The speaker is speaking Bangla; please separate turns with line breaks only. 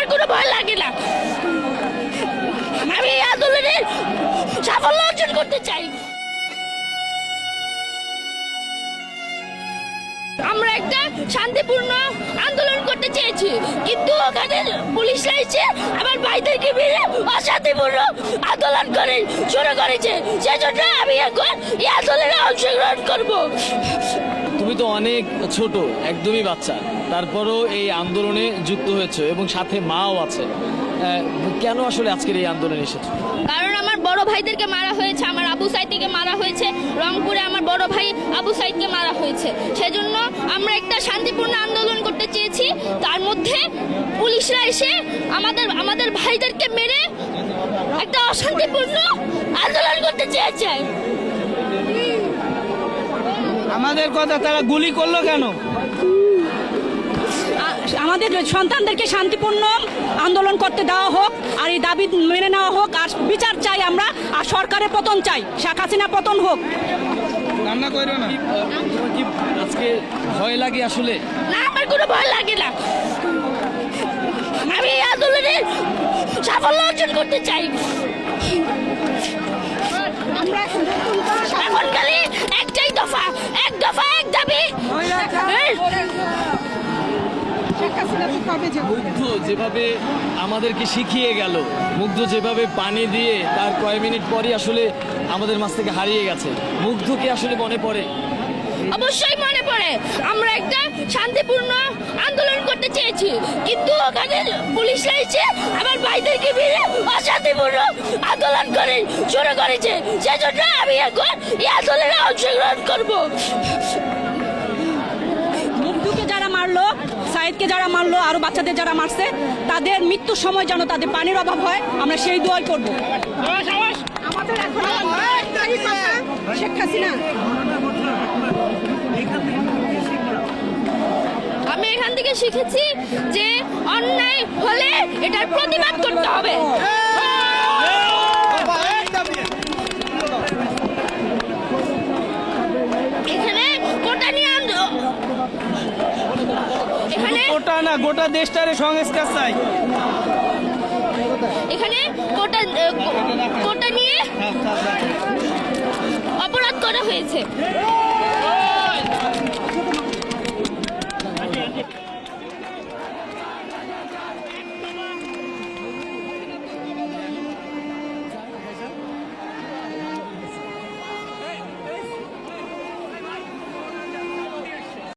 আমার কোনো ভয় লাগে না। আমি এই আন্দোলনে সাফল্য অর্জন করতে চাই। আমরা একটা শান্তিপূর্ণ আন্দোলন করতে চেয়েছি, কিন্তু ওখানে পুলিশরা এসে আমার ভাইদেরকে মেরে অশান্তিপূর্ণ আন্দোলন করে শুরু করেছে। সেজন্য আমি এখন এই আন্দোলনে অংশগ্রহণ করব।
তুমি তো অনেক ছোট, একদমই বাচ্চা, তারপরও এই আন্দোলনে যুক্ত হয়েছে এবং সাথে মাও আছে। কেন আসলে আজকের এই আন্দোলনে এসেছো?
কারণ আমার বড় ভাইদেরকে মারা হয়েছে, আমার আবু সাইদকে মারা হয়েছে, রংপুরে আমার বড় ভাই আবু সাইদকে মারা হয়েছে। সেজন্য আমরা একটা শান্তিপূর্ণ আন্দোলন করতে চেয়েছি, তার মধ্যে পুলিশরা এসে আমাদের ভাইদেরকে মেরে একটা অশান্তিপূর্ণ আন্দোলন করতে চেয়েছে।
আমাদের কথা তারা গুলি করলো কেন?
আমাদের সন্তানদেরকে শান্তিপূর্ণ আন্দোলন করতে দেওয়া হোক, আর এই দাবি মেনে নেওয়া হোক, আর বিচার চাই আমরা, আর সরকারের পতন চাই, শেখ হাসিনা পতন হোক।
রান্না করো না।
তোমার কি আজকে ভয় লাগে আসলে?
না, আমার কোনো ভয় লাগে না। আমি এই আন্দোলনে সাফল্য অর্জন করতে চাই। এখন খালি একটাই দফা, এক দফা এক দাবি।
মুগ্ধ যেভাবে আমাদেরকে শিখিয়ে গেল, মুগ্ধ যেভাবে পানি দিয়ে তার কয়েক মিনিট পরই আসলে আমাদের মাঝ থেকে হারিয়ে গেছে, মুগ্ধকে আসলে মনে পড়ে?
অবশ্যই মনে পড়ে। আমরা একটা শান্তিপূর্ণ আন্দোলন করতে চেয়েছি, কিন্তু ওখানে পুলিশরা এসে আমার ভাইদেরকে মেরে অশান্তিপূর্ণ আন্দোলন করে শুরু করেছে। সেজন্য আমি এখন এই আন্দোলনে অংশগ্রহণ করব।
মুগ্ধকে যারা মারলো, সাইদকে যারা মারলো, আরো বাচ্চাদের যারা মারছে, তাদের মৃত্যুর সময় যেন তাদের পানির অভাব হয়, আমরা সেই দোয়াই করবো। আমাদের এখন শেখ হাসিনা।
আমি এখান থেকে শিখেছি যে অন্যায় হলে এটার প্রতিবাদ করতে হবে। এখানে কোটা নিয়ে এখানে
ওটা না, গোটা দেশটারে সংস্কার চাই।
এখানে কোটা নিয়ে অপরাধ করা হয়েছে।